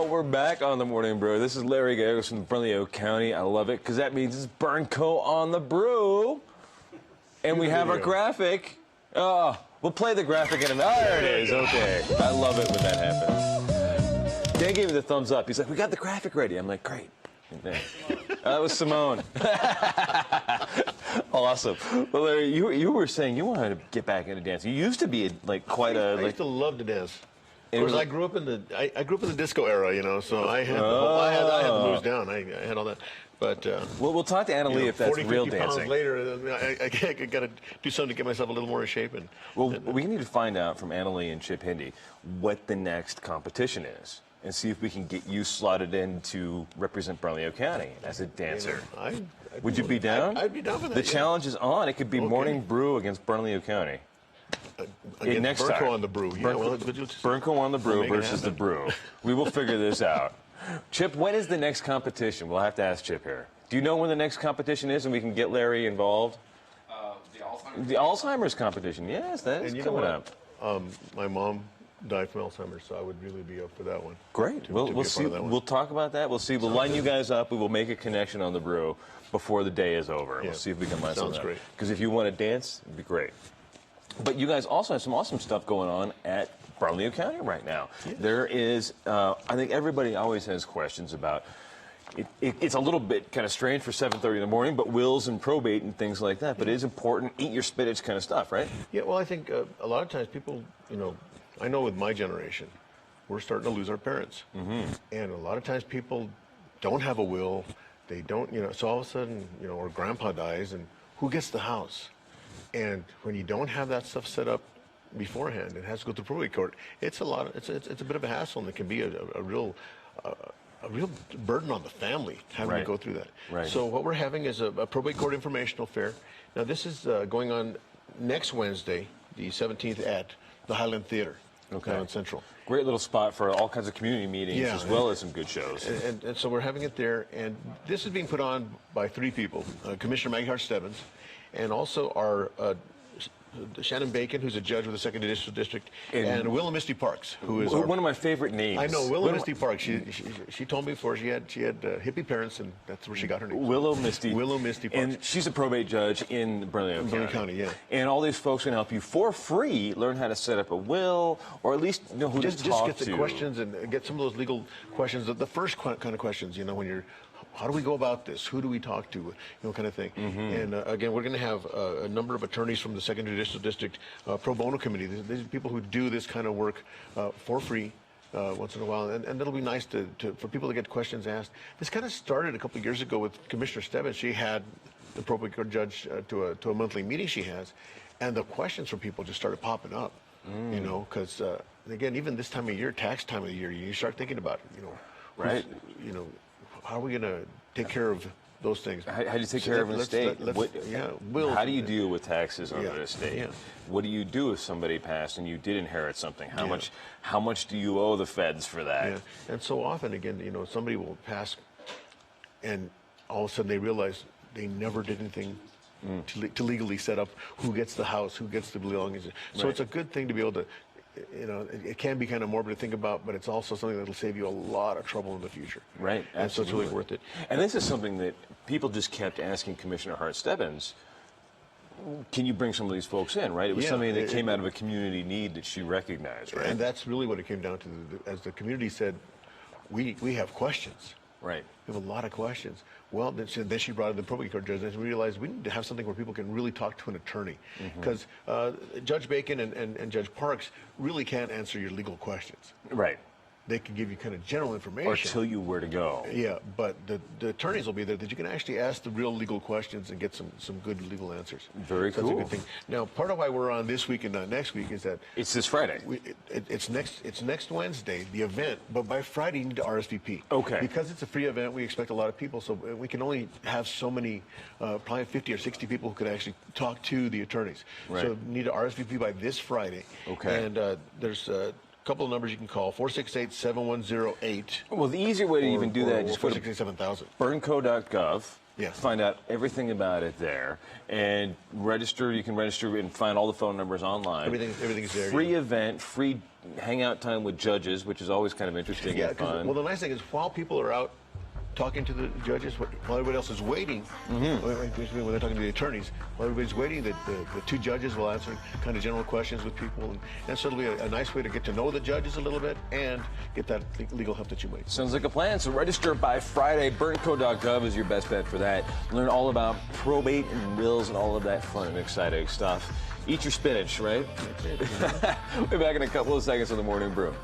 Oh, we're back on the Morning Brew. This is Larry Gallegos from Bernco County. I love it because that means it's Bernco on the brew. And we have our graphic. Oh, we'll play the graphic in a minute. Oh, there it is. Okay. I love it when that happens. Dan gave me the thumbs up. He's like, we got the graphic ready. I'm like, great. That was Simone. Awesome. Well, Larry, you were saying you wanted to get back into dancing. You used to be like quite a. I used to love to dance. Of course, I grew up in the disco era, you know. So I had I had the moves down. I had all that. But well, we'll talk to Anna Lee if that's 40, real 50 dancing. pounds later, I got to do something to get myself a little more in shape. Well, we need to find out from Anna Lee and Chip Hindi what the next competition is, and see if we can get you slotted in to represent Bernco County as a dancer. Would you be down? I'd be down for that. The challenge is on. It could be Morning Brew against Bernco County. Next Bernco on the Brew. Yeah, Bernco on the Brew versus the Brew. We will figure this out. Chip, when is the next competition? We'll have to ask Chip here. Do you know when the next competition is, and we can get Larry involved? The Alzheimer's competition. Yes, that's coming up. My mom died from Alzheimer's, so I would really be up for that one. Great. We'll see. We'll talk about that. We'll see. We'll line you guys up. We will make a connection on the Brew before the day is over. Yeah. We'll see if we can line something up. Sounds great. Because if you want to dance, it'd be great. But you guys also have some awesome stuff going on at Bernco County right now. Yes. There is, I think everybody always has questions about, it's a little bit kind of strange for 7:30 in the morning, but wills and probate and things like that. But it is important, eat your spinach kind of stuff, right? Yeah, well, I think a lot of times people, you know, I know with my generation, we're starting to lose our parents. And a lot of times people don't have a will, they don't, you know, so all of a sudden, you know, or grandpa dies, and who gets the house? And when you don't have that stuff set up beforehand, it has to go through probate court. It's a lot. It's a bit of a hassle, and it can be a real burden on the family having to go through that. Right. So what we're having is a probate court informational fair. Now this is going on next Wednesday, the 17th, at the Highland Theater. Down Central. Great little spot for all kinds of community meetings as well as some good shows. And so we're having it there, and this is being put on by 3 people: Commissioner Maggie Hart-Stebbins, and also our Shannon Bacon, who's a judge with the 2nd Judicial District, and Will and Misty Parks, who is one of my favorite names. I know, Will and Misty Parks. She told me before she had hippie parents, and that's where she got her name. Willow Misty Parks. And she's a probate judge in Bernco County. Yeah. And all these folks can help you for free learn how to set up a will, or at least know who to talk to. Just get the questions and get some of those legal questions. The first kind of questions, you know, when you're, how do we go about this? Who do we talk to? You know, kind of thing. And again, we're going to have a number of attorneys from the 2nd Judicial District Pro Bono Committee. These are people who do this kind of work for free once in a while. And it'll be nice for people to get questions asked. This kind of started a couple of years ago with Commissioner Stebbins. She had the probate court judge to a monthly meeting she has. And the questions from people just started popping up, you know, because, again, even this time of year, tax time of the year, you start thinking about, you know, right? You know, how are we going to take care of those things? How do you take care of an estate? How do you deal with taxes on an estate? Yeah. What do you do if somebody passed and you did inherit something? How much do you owe the feds for that? Yeah. And so often, again, you know, somebody will pass, and all of a sudden they realize they never did anything to legally set up who gets the house, who gets the belongings. So it's a good thing to be able to, you know, it can be kind of morbid to think about, but it's also something that will save you a lot of trouble in the future. Right, absolutely. And so it's really worth it. And this is something that people just kept asking Commissioner Hart-Stebbins, can you bring some of these folks in, right? It was something that came out of a community need that she recognized, right? And that's really what it came down to. As the community said, we have questions. Right. We have a lot of questions. Well, then she brought in the probate court judge, and we realized we need to have something where people can really talk to an attorney. Because Judge Bacon and Judge Parks really can't answer your legal questions. Right. They can give you kind of general information. Or tell you where to go. Yeah, but the attorneys will be there that you can actually ask the real legal questions and get some good legal answers. Very cool. That's a good thing. Now, part of why we're on this week and not next week is that it's this Friday. It's next Wednesday, the event, but by Friday you need to RSVP. Okay. Because it's a free event, we expect a lot of people, so we can only have so many, probably 50 or 60 people who could actually talk to the attorneys. Right. So you need to RSVP by this Friday. Okay. And there's couple of numbers you can call: 468-7108. Well, the easier way to even do that is just go to Bernco.gov. Yes. Find out everything about it there. And register, you can register and find all the phone numbers online. Everything's there. Free event, free hangout time with judges, which is always kind of interesting and fun. Well, the nice thing is while people are out talking to the judges, while everybody else is waiting, when they're talking to the attorneys, while everybody's waiting, the two judges will answer kind of general questions with people, and so it'll be a nice way to get to know the judges a little bit and get that legal help that you might. Sounds like a plan. So register by Friday. Bernco.gov is your best bet for that. Learn all about probate and wills and all of that fun and exciting stuff. Eat your spinach, right? We'll be back in a couple of seconds on the Morning Brew.